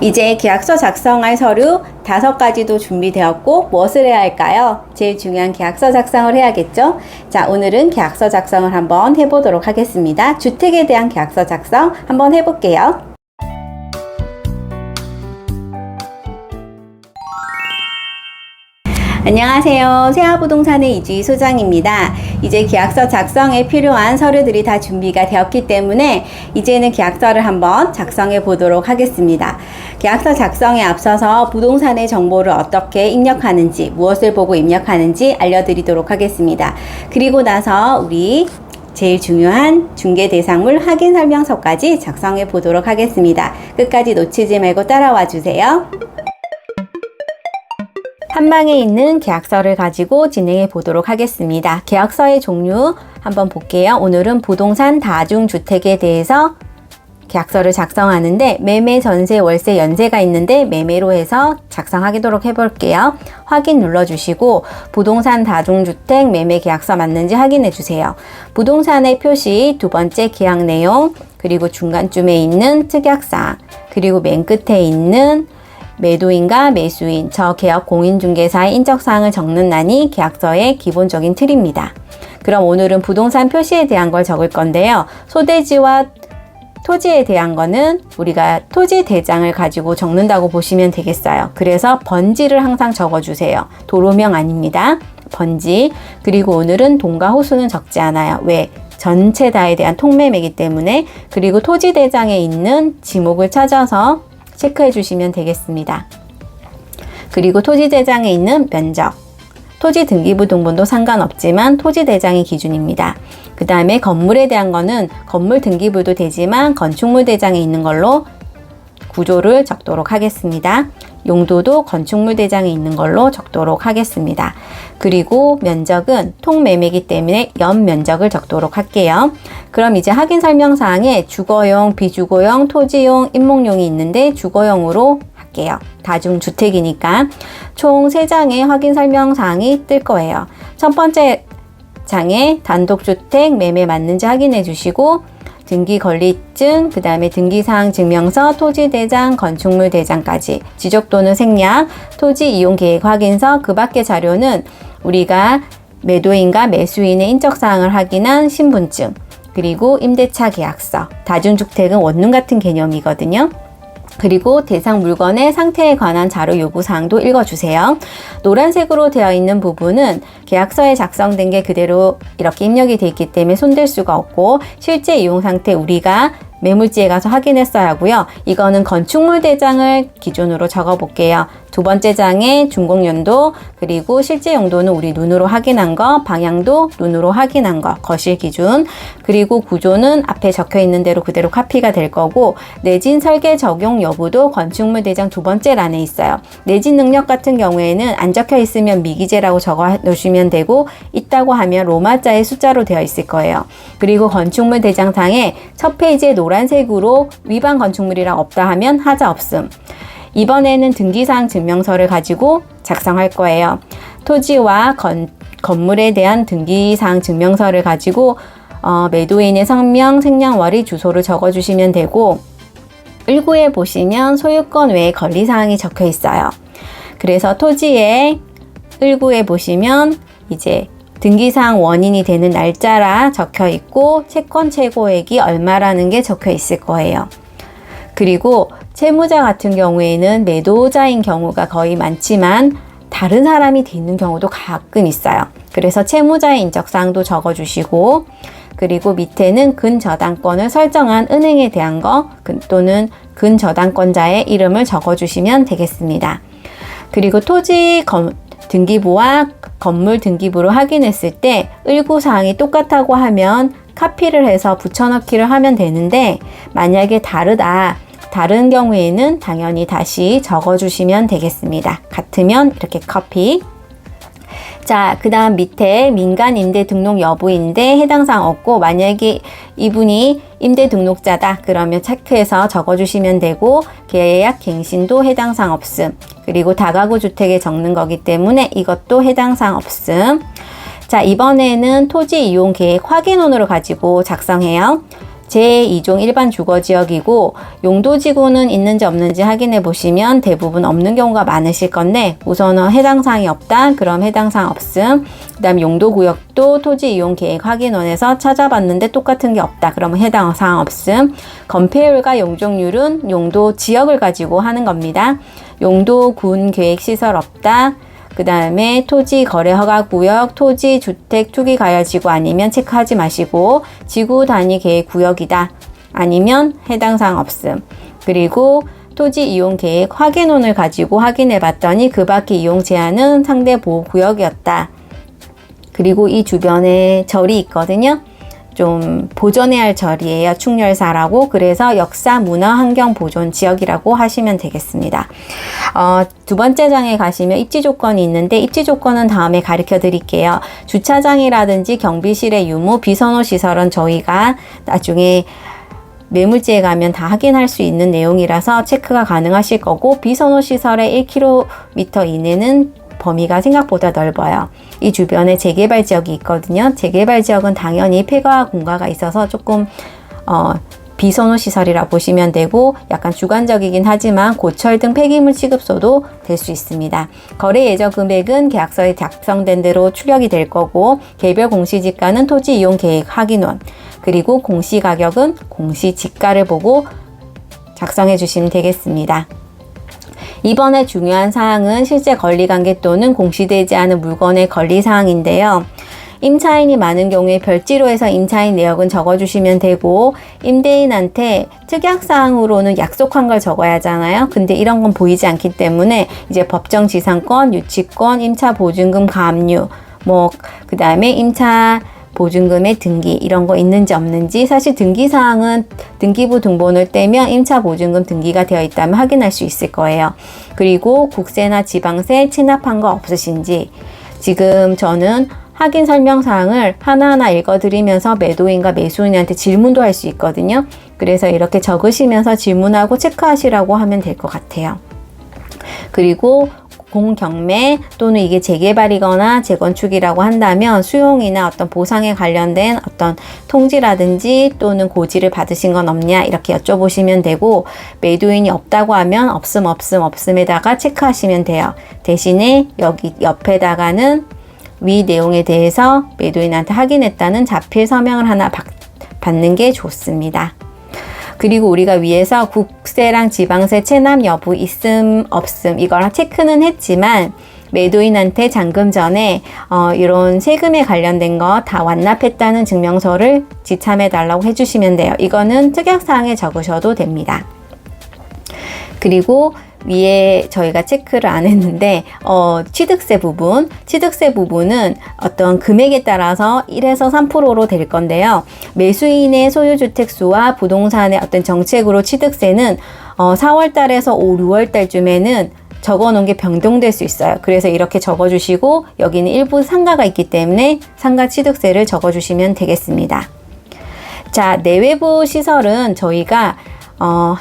이제 계약서 작성할 서류 5가지도 준비되었고 무엇을 해야 할까요? 제일 중요한 계약서 작성을 해야겠죠? 자, 오늘은 계약서 작성을 한번 해보도록 하겠습니다. 주택에 대한 계약서 작성 한번 해볼게요. 안녕하세요. 세아부동산의 이주희 소장입니다. 이제 계약서 작성에 필요한 서류들이 다 준비가 되었기 때문에 이제는 계약서를 한번 작성해 보도록 하겠습니다. 계약서 작성에 앞서서 부동산의 정보를 어떻게 입력하는지, 무엇을 보고 입력하는지 알려드리도록 하겠습니다. 그리고 나서 우리 제일 중요한 중개대상물 확인설명서까지 작성해 보도록 하겠습니다. 끝까지 놓치지 말고 따라와 주세요. 한 방에 있는 계약서를 가지고 진행해 보도록 하겠습니다. 계약서의 종류 한번 볼게요. 오늘은 부동산 다중주택에 대해서 계약서를 작성하는데 매매, 전세, 월세, 연세가 있는데 매매로 해서 작성하도록 해볼게요. 확인 눌러주시고 부동산 다중주택 매매 계약서 맞는지 확인해 주세요. 부동산의 표시, 두 번째 계약 내용, 그리고 중간쯤에 있는 특약사항, 그리고 맨 끝에 있는 매도인과 매수인, 저 계약 공인중개사의 인적사항을 적는 란이 계약서의 기본적인 틀입니다. 그럼 오늘은 부동산 표시에 대한 걸 적을 건데요. 소대지와 토지에 대한 거는 우리가 토지 대장을 가지고 적는다고 보시면 되겠어요. 그래서 번지를 항상 적어주세요. 도로명 아닙니다. 번지. 그리고 오늘은 동과 호수는 적지 않아요. 왜? 전체 다에 대한 통매매이기 때문에. 그리고 토지 대장에 있는 지목을 찾아서 체크해 주시면 되겠습니다. 그리고 토지 대장에 있는 면적, 토지 등기부 등본도 상관없지만 토지 대장이 기준입니다. 그 다음에 건물에 대한 거는 건물 등기부도 되지만 건축물 대장에 있는 걸로 구조를 적도록 하겠습니다. 용도도 건축물 대장에 있는 걸로 적도록 하겠습니다. 그리고 면적은 통매매이기 때문에 연면적을 적도록 할게요. 그럼 이제 확인 설명사항에 주거용, 비주거용, 토지용, 임목용이 있는데 주거용으로 할게요. 다중주택이니까 총 3장의 확인 설명사항이 뜰 거예요. 첫 번째 장에 단독주택 매매 맞는지 확인해 주시고 등기권리증, 그 다음에 등기사항 증명서, 토지대장, 건축물대장까지 지적도는 생략, 토지이용계획 확인서, 그 밖의 자료는 우리가 매도인과 매수인의 인적사항을 확인한 신분증, 그리고 임대차 계약서, 다중주택은 원룸 같은 개념이거든요. 그리고 대상 물건의 상태에 관한 자료 요구사항도 읽어주세요. 노란색으로 되어 있는 부분은 계약서에 작성된 게 그대로 이렇게 입력이 되어 있기 때문에 손댈 수가 없고 실제 이용 상태 우리가 매물지에 가서 확인했어야 하고요. 이거는 건축물 대장을 기준으로 적어 볼게요. 두 번째 장에 준공연도, 그리고 실제 용도는 우리 눈으로 확인한 거, 방향도 눈으로 확인한 거, 거실 기준, 그리고 구조는 앞에 적혀 있는 대로 그대로 카피가 될 거고 내진 설계 적용 여부도 건축물 대장 두 번째 란에 있어요. 내진 능력 같은 경우에는 안 적혀 있으면 미기재라고 적어 놓으시면 되고 있다고 하면 로마자의 숫자로 되어 있을 거예요. 그리고 건축물 대장상에 첫 페이지에 노란색으로 위반 건축물이랑 없다 하면 하자 없음. 이번에는 등기사항 증명서를 가지고 작성할 거예요. 토지와 건물에 대한 등기사항 증명서를 가지고 매도인의 성명, 생년월일, 주소를 적어주시면 되고 1구에 보시면 소유권 외에 권리사항이 적혀 있어요. 그래서 토지에 1구에 보시면 이제 등기사항 원인이 되는 날짜라 적혀 있고 채권 최고액이 얼마라는 게 적혀 있을 거예요. 그리고 채무자 같은 경우에는 매도자인 경우가 거의 많지만 다른 사람이 되는 경우도 가끔 있어요. 그래서 채무자의 인적사항도 적어주시고 그리고 밑에는 근저당권을 설정한 은행에 대한 거 또는 근저당권자의 이름을 적어주시면 되겠습니다. 그리고 토지 등기부와 건물 등기부를 확인했을 때 일구사항이 똑같다고 하면 카피를 해서 붙여넣기를 하면 되는데 만약에 다른 경우에는 당연히 다시 적어주시면 되겠습니다. 같으면 이렇게 커피. 자, 그 다음 밑에 민간 임대 등록 여부인데 해당 사항 없고 만약에 이분이 임대 등록자다 그러면 체크해서 적어주시면 되고 계약 갱신도 해당 사항 없음. 그리고 다가구 주택에 적는 거기 때문에 이것도 해당 사항 없음. 자, 이번에는 토지 이용 계획 확인원으로 가지고 작성해요. 제2종 일반 주거지역이고 용도지구는 있는지 없는지 확인해 보시면 대부분 없는 경우가 많으실 건데 우선은 해당 사항이 없다. 그럼 해당 사항 없음. 그 다음 용도구역도 토지이용계획 확인원에서 찾아봤는데 똑같은 게 없다. 그러면 해당 사항 없음. 건폐율과 용적률은 용도 지역을 가지고 하는 겁니다. 용도군 계획시설 없다. 그 다음에 토지 거래 허가 구역, 토지 주택 투기 가야지구 아니면 체크하지 마시고 지구 단위 계획 구역이다. 아니면 해당 사항 없음. 그리고 토지 이용 계획 확인원을 가지고 확인해 봤더니 그 밖의 이용 제한은 상대 보호 구역이었다. 그리고 이 주변에 절이 있거든요. 좀 보존해야 할 절이에요. 충렬사라고. 그래서 역사 문화 환경 보존 지역이라고 하시면 되겠습니다. 두 번째 장에 가시면 입지 조건이 있는데 입지 조건은 다음에 가르쳐 드릴게요. 주차장이라든지 경비실의 유무, 비선호 시설은 저희가 나중에 매물지에 가면 다 확인할 수 있는 내용이라서 체크가 가능하실 거고 비선호 시설의 1km 이내는 범위가 생각보다 넓어요. 이 주변에 재개발 지역이 있거든요. 재개발 지역은 당연히 폐가 공가가 있어서 조금 비선호 시설이라 보시면 되고 약간 주관적이긴 하지만 고철 등 폐기물 취급소도 될 수 있습니다. 거래 예정 금액은 계약서에 작성된 대로 출력이 될 거고 개별 공시지가는 토지 이용 계획 확인원 그리고 공시가격은 공시지가를 보고 작성해 주시면 되겠습니다. 이번에 중요한 사항은 실제 권리관계 또는 공시되지 않은 물건의 권리사항인데요. 임차인이 많은 경우에 별지로 해서 임차인 내역은 적어주시면 되고 임대인한테 특약사항으로는 약속한 걸 적어야 하잖아요. 근데 이런 건 보이지 않기 때문에 이제 법정지상권, 유치권, 임차보증금 가압류, 그 다음에 임차 보증금의 등기 이런 거 있는지 없는지 사실 등기사항은 등기부 등본을 떼면 임차보증금 등기가 되어 있다면 확인할 수 있을 거예요. 그리고 국세나 지방세 체납한 거 없으신지 지금 저는 확인 설명사항을 하나하나 읽어드리면서 매도인과 매수인한테 질문도 할 수 있거든요. 그래서 이렇게 적으시면서 질문하고 체크하시라고 하면 될 것 같아요. 그리고 공경매 또는 이게 재개발이거나 재건축이라고 한다면 수용이나 어떤 보상에 관련된 어떤 통지라든지 또는 고지를 받으신 건 없냐 이렇게 여쭤보시면 되고 매도인이 없다고 하면 없음에다가 체크하시면 돼요. 대신에 여기 옆에다가는 위 내용에 대해서 매도인한테 확인했다는 자필 서명을 하나 받는 게 좋습니다. 그리고 우리가 위에서 국세랑 지방세 체납 여부 있음 없음 이거랑 체크는 했지만 매도인한테 잔금 전에 이런 세금에 관련된 거 다 완납했다는 증명서를 지참해 달라고 해주시면 돼요. 이거는 특약사항에 적으셔도 됩니다. 그리고 위에 저희가 체크를 안 했는데 취득세 부분은 어떤 금액에 따라서 1에서 3%로 될 건데요. 매수인의 소유주택수와 부동산의 어떤 정책으로 취득세는 4월 달에서 6월 달쯤에는 적어 놓은 게 변동될 수 있어요. 그래서 이렇게 적어 주시고 여기는 일부 상가가 있기 때문에 상가 취득세를 적어 주시면 되겠습니다. 자, 내외부 시설은 저희가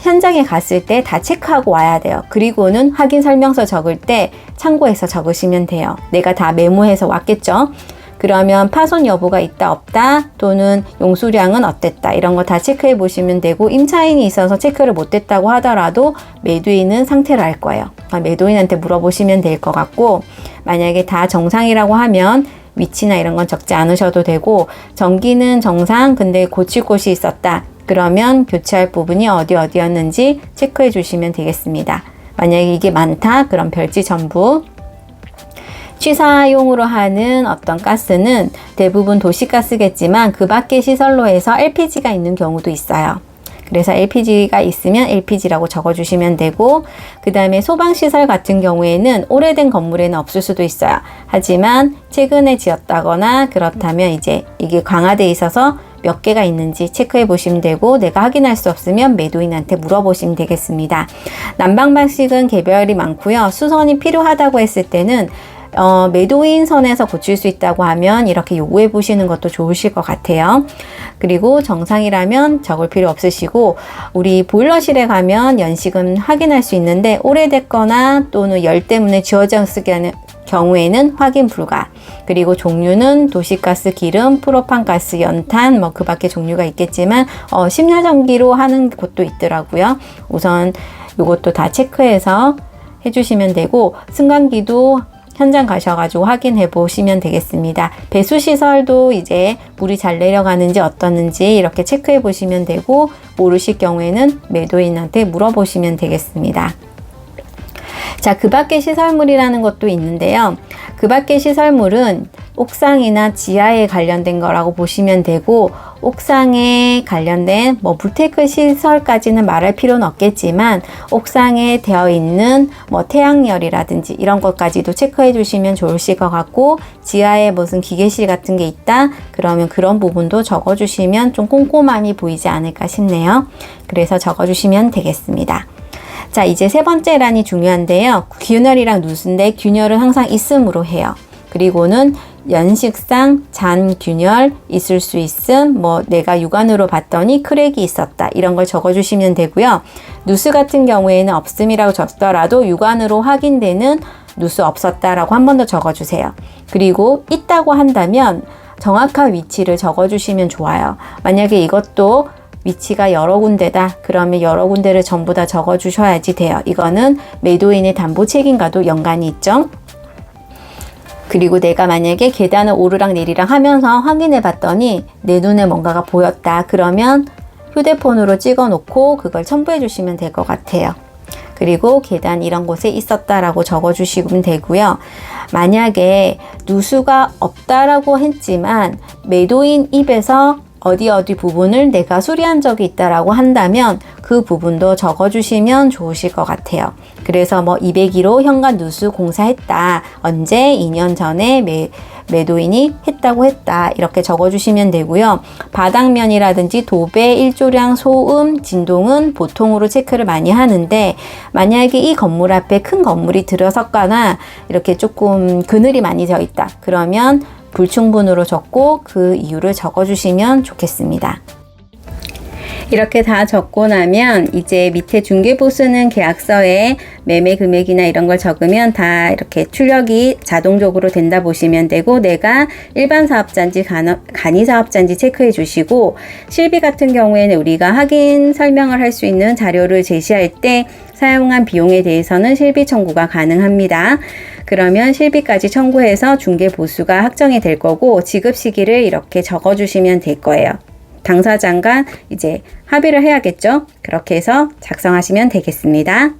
현장에 갔을 때 다 체크하고 와야 돼요. 그리고는 확인 설명서 적을 때 참고해서 적으시면 돼요. 내가 다 메모해서 왔겠죠? 그러면 파손 여부가 있다 없다 또는 용수량은 어땠다 이런 거 다 체크해 보시면 되고 임차인이 있어서 체크를 못했다고 하더라도 매도인은 상태를 알 거예요. 매도인한테 물어보시면 될 것 같고 만약에 다 정상이라고 하면 위치나 이런 건 적지 않으셔도 되고 전기는 정상 근데 고칠 곳이 있었다. 그러면 교체할 부분이 어디였는지 체크해 주시면 되겠습니다. 만약에 이게 많다 그럼 별지 전부 취사용으로 하는 어떤 가스는 대부분 도시가스겠지만 그 밖의 시설로 해서 LPG가 있는 경우도 있어요. 그래서 LPG가 있으면 LPG라고 적어주시면 되고 그 다음에 소방시설 같은 경우에는 오래된 건물에는 없을 수도 있어요. 하지만 최근에 지었다거나 그렇다면 이제 이게 강화되어 있어서 몇 개가 있는지 체크해 보시면 되고 내가 확인할 수 없으면 매도인한테 물어보시면 되겠습니다. 난방 방식은 개별이 많고요. 수선이 필요하다고 했을 때는 매도인 선에서 고칠 수 있다고 하면 이렇게 요구해 보시는 것도 좋으실 것 같아요. 그리고 정상이라면 적을 필요 없으시고 우리 보일러실에 가면 연식은 확인할 수 있는데 오래됐거나 또는 열 때문에 지워졌을 경우에는 확인 불가. 그리고 종류는 도시가스, 기름, 프로판가스, 연탄, 뭐 그 밖에 종류가 있겠지만 심야전기로 하는 곳도 있더라고요. 우선 이것도 다 체크해서 해주시면 되고, 승강기도 현장 가셔가지고 확인해 보시면 되겠습니다. 배수시설도 이제 물이 잘 내려가는지 어떻는지 이렇게 체크해 보시면 되고, 모르실 경우에는 매도인한테 물어보시면 되겠습니다. 자, 그 밖의 시설물이라는 것도 있는데요. 그 밖의 시설물은 옥상이나 지하에 관련된 거라고 보시면 되고, 옥상에 관련된 뭐 물테크 시설까지는 말할 필요는 없겠지만, 옥상에 되어 있는 뭐 태양열이라든지 이런 것까지도 체크해 주시면 좋으실 것 같고, 지하에 무슨 기계실 같은 게 있다 그러면 그런 부분도 적어 주시면 좀 꼼꼼함이 보이지 않을까 싶네요. 그래서 적어 주시면 되겠습니다. 자, 이제 세 번째 란이 중요한데요. 균열이랑 누수인데, 균열은 항상 있음으로 해요. 그리고는 연식상 잔균열 있을 수 있음, 뭐 내가 육안으로 봤더니 크랙이 있었다, 이런 걸 적어주시면 되고요. 누수 같은 경우에는 없음이라고 적더라도 육안으로 확인되는 누수 없었다라고 한 번 더 적어주세요. 그리고 있다고 한다면 정확한 위치를 적어주시면 좋아요. 만약에 이것도 위치가 여러 군데다 그러면 여러 군데를 전부 다 적어 주셔야지 돼요. 이거는 매도인의 담보 책임과도 연관이 있죠. 그리고 내가 만약에 계단을 오르락 내리락 하면서 확인해 봤더니 내 눈에 뭔가가 보였다 그러면 휴대폰으로 찍어 놓고 그걸 첨부해 주시면 될 것 같아요. 그리고 계단 이런 곳에 있었다라고 적어 주시면 되고요. 만약에 누수가 없다라고 했지만 매도인 입에서 어디 부분을 내가 수리한 적이 있다라고 한다면 그 부분도 적어주시면 좋으실 것 같아요. 그래서 뭐 202로 현관 누수 공사했다. 언제? 2년 전에 매도인이 했다 이렇게 적어주시면 되고요. 바닥면이라든지 도배, 일조량, 소음, 진동은 보통으로 체크를 많이 하는데, 만약에 이 건물 앞에 큰 건물이 들어섰거나 이렇게 조금 그늘이 많이 져 있다 그러면 불충분으로 적고 그 이유를 적어주시면 좋겠습니다. 이렇게 다 적고 나면 이제 밑에 중개보수는 계약서에 매매 금액이나 이런 걸 적으면 다 이렇게 출력이 자동적으로 된다 보시면 되고, 내가 일반 사업자인지 간이 사업자인지 체크해 주시고, 실비 같은 경우에는 우리가 확인 설명을 할 수 있는 자료를 제시할 때 사용한 비용에 대해서는 실비 청구가 가능합니다. 그러면 실비까지 청구해서 중개보수가 확정이 될 거고, 지급 시기를 이렇게 적어 주시면 될 거예요. 당사자가 이제 합의를 해야겠죠. 그렇게 해서 작성하시면 되겠습니다.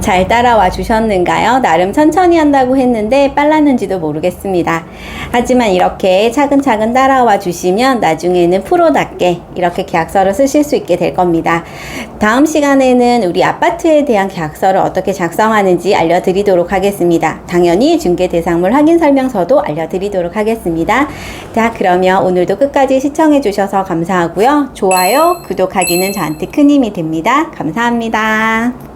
잘 따라와 주셨는가요? 나름 천천히 한다고 했는데 빨랐는지도 모르겠습니다. 하지만 이렇게 차근차근 따라와 주시면 나중에는 프로답게 이렇게 계약서를 쓰실 수 있게 될 겁니다. 다음 시간에는 우리 아파트에 대한 계약서를 어떻게 작성하는지 알려드리도록 하겠습니다. 당연히 중개대상물 확인설명서도 알려드리도록 하겠습니다. 자, 그러면 오늘도 끝까지 시청해 주셔서 감사하고요. 좋아요, 구독하기는 저한테 큰 힘이 됩니다. 감사합니다.